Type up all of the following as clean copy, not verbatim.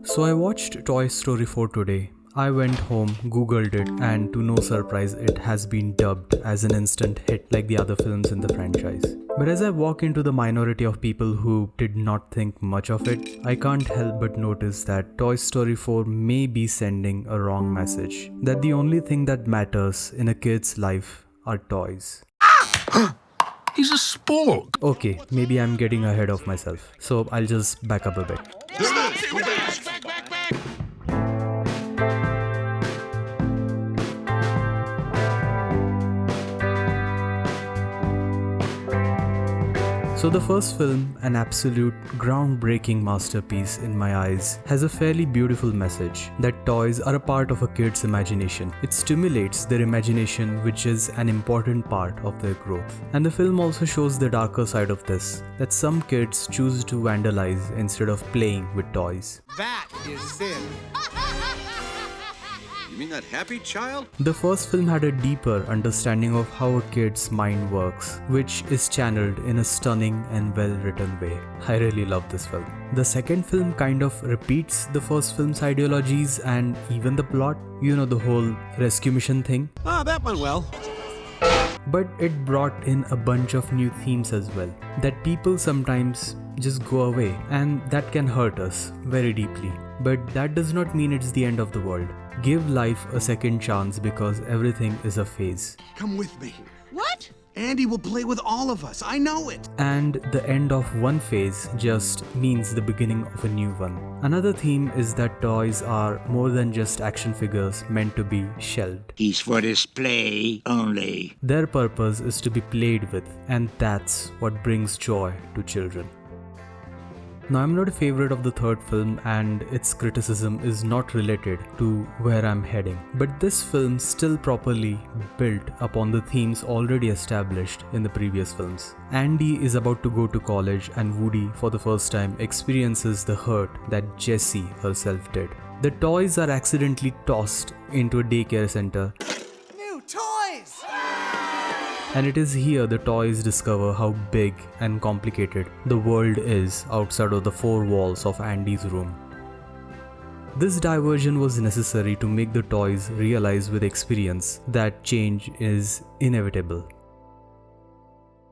So I watched Toy Story 4 today. I went home, googled it, and to no surprise, it has been dubbed as an instant hit like the other films in the franchise. But as I walk into the minority of people who did not think much of it, I can't help but notice that Toy Story 4 may be sending a wrong message. That the only thing that matters in a kid's life are toys. He's a spork. Okay, maybe I'm getting ahead of myself, so I'll just back up a bit. So the first film, an absolute groundbreaking masterpiece in my eyes, has a fairly beautiful message that toys are a part of a kid's imagination. It stimulates their imagination, which is an important part of their growth. And the film also shows the darker side of this, that some kids choose to vandalize instead of playing with toys. That is sin. You mean that happy child? The first film had a deeper understanding of how a kid's mind works, which is channeled in a stunning and well-written way. I really love this film. The second film kind of repeats the first film's ideologies and even the plot. You know, the whole rescue mission thing. Ah, that went well. But it brought in a bunch of new themes as well, that people sometimes just go away, and that can hurt us very deeply. But that does not mean it's the end of the world. Give life a second chance because everything is a phase. Come with me. What? Andy will play with all of us. I know it. And the end of one phase just means the beginning of a new one. Another theme is that toys are more than just action figures meant to be shelved. He's for display only. Their purpose is to be played with, and that's what brings joy to children. Now, I'm not a favorite of the third film, and its criticism is not related to where I'm heading. But this film still properly built upon the themes already established in the previous films. Andy is about to go to college, and Woody, for the first time, experiences the hurt that Jessie herself did. The toys are accidentally tossed into a daycare center. New toys! And it is here the toys discover how big and complicated the world is outside of the four walls of Andy's room. This diversion was necessary to make the toys realize with experience that change is inevitable.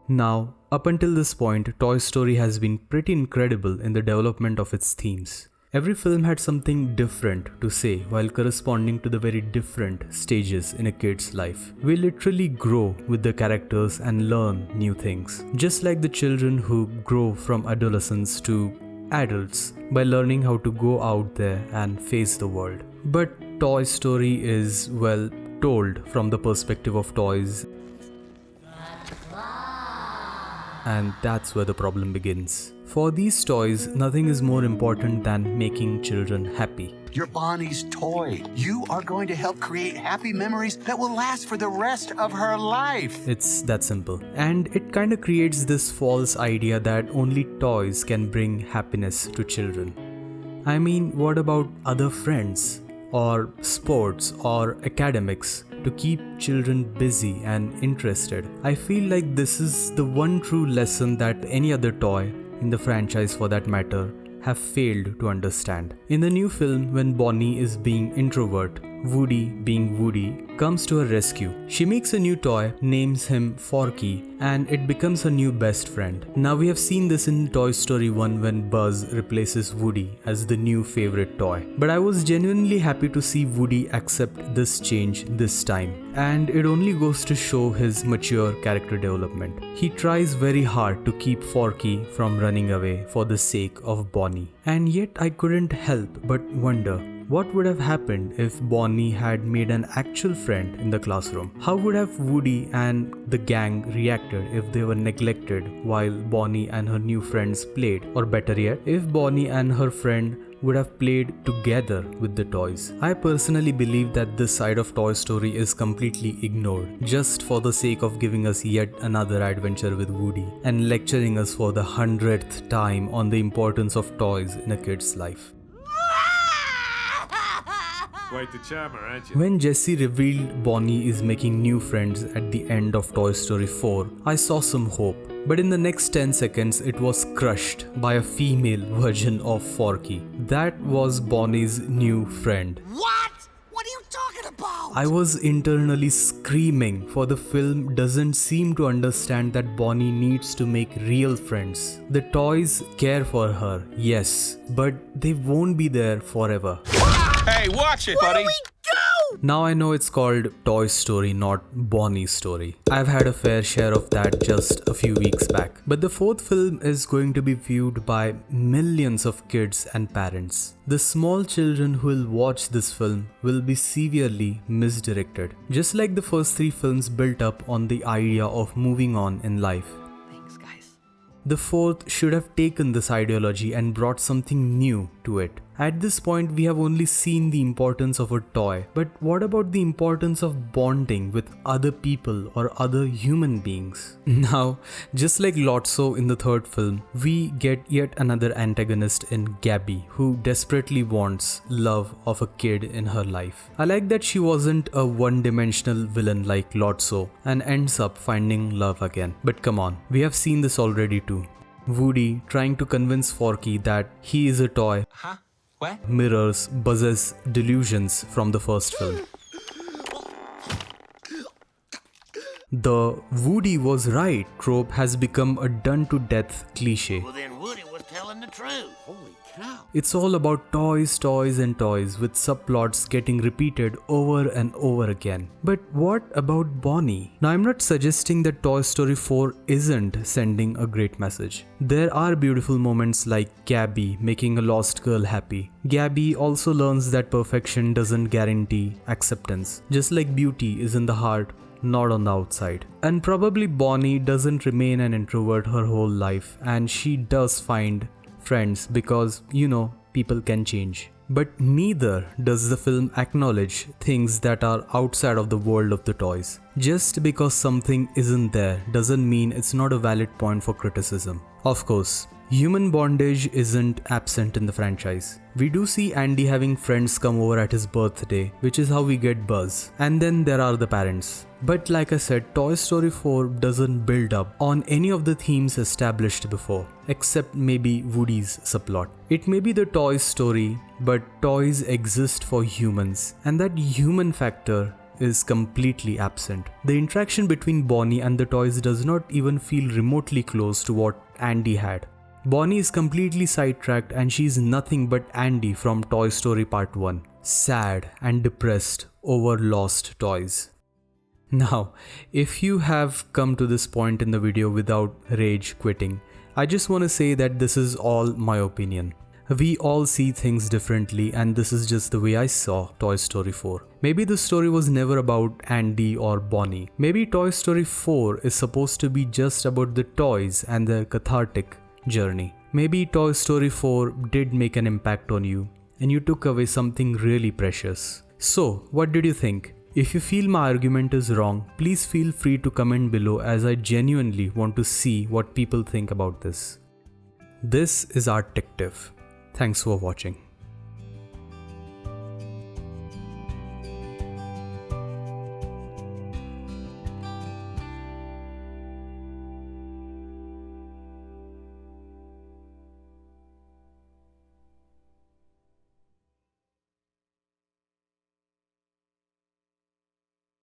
Now, up until this point, Toy Story has been pretty incredible in the development of its themes. Every film had something different to say while corresponding to the very different stages in a kid's life. We literally grow with the characters and learn new things. Just like the children who grow from adolescence to adults by learning how to go out there and face the world. But Toy Story is, well, told from the perspective of toys. And that's where the problem begins. For these toys, nothing is more important than making children happy. You're Bonnie's toy. You are going to help create happy memories that will last for the rest of her life. It's that simple. And it kind of creates this false idea that only toys can bring happiness to children. I mean, what about other friends, or sports, or academics? To keep children busy and interested. I feel like this is the one true lesson that any other toy, in the franchise for that matter, have failed to understand. In the new film, when Bonnie is being introvert, Woody, being Woody, comes to her rescue. She makes a new toy, names him Forky, and it becomes her new best friend. Now we have seen this in Toy Story 1 when Buzz replaces Woody as the new favorite toy. But I was genuinely happy to see Woody accept this change this time. And it only goes to show his mature character development. He tries very hard to keep Forky from running away for the sake of Bonnie. And yet I couldn't help but wonder, what would have happened if Bonnie had made an actual friend in the classroom? How would have Woody and the gang reacted if they were neglected while Bonnie and her new friends played? Or better yet, if Bonnie and her friend would have played together with the toys. I personally believe that this side of Toy Story is completely ignored, just for the sake of giving us yet another adventure with Woody and lecturing us for the 100th time on the importance of toys in a kid's life. Quite the charmer, aren't you? When Jessie revealed Bonnie is making new friends at the end of Toy Story 4, I saw some hope. But in the next 10 seconds, it was crushed by a female version of Forky. That was Bonnie's new friend. What? What are you talking about? I was internally screaming, for the film doesn't seem to understand that Bonnie needs to make real friends. The toys care for her, yes, but they won't be there forever. Hey, watch it, buddy. Now I know it's called Toy Story, not Bonnie's story. I've had a fair share of that just a few weeks back. But the fourth film is going to be viewed by millions of kids and parents. The small children who will watch this film will be severely misdirected. Just like the first three films built up on the idea of moving on in life. The fourth should have taken this ideology and brought something new to it. At this point, we have only seen the importance of a toy, but what about the importance of bonding with other people or other human beings? Now, just like Lotso in the third film, we get yet another antagonist in Gabby, who desperately wants love of a kid in her life. I like that she wasn't a one-dimensional villain like Lotso and ends up finding love again. But come on, we have seen this already too. Woody trying to convince Forky that he is a toy. Huh? What? Mirrors Buzz's delusions from the first film. The Woody was right trope has become a done-to-death cliche. Well, then Woody was telling the truth. Holy cow. It's all about toys, toys and toys, with subplots getting repeated over and over again. But what about Bonnie? Now, I'm not suggesting that Toy Story 4 isn't sending a great message. There are beautiful moments like Gabby making a lost girl happy. Gabby also learns that perfection doesn't guarantee acceptance, just like beauty is in the heart, not on the outside. And probably Bonnie doesn't remain an introvert her whole life, and she does find friends because, people can change. But neither does the film acknowledge things that are outside of the world of the toys. Just because something isn't there doesn't mean it's not a valid point for criticism. Of course, human bondage isn't absent in the franchise. We do see Andy having friends come over at his birthday, which is how we get Buzz. And then there are the parents. But like I said, Toy Story 4 doesn't build up on any of the themes established before, except maybe Woody's subplot. It may be the toy story, but toys exist for humans, and that human factor is completely absent. The interaction between Bonnie and the toys does not even feel remotely close to what Andy had. Bonnie is completely sidetracked and she's nothing but Andy from Toy Story Part 1, sad and depressed over lost toys. Now, if you have come to this point in the video without rage quitting, I just want to say that this is all my opinion. We all see things differently, and this is just the way I saw Toy Story 4. Maybe the story was never about Andy or Bonnie. Maybe Toy Story 4 is supposed to be just about the toys and their cathartic journey. Maybe Toy Story 4 did make an impact on you, and you took away something really precious. So, what did you think? If you feel my argument is wrong, please feel free to comment below, as I genuinely want to see what people think about this. This is Artective. Thanks for watching.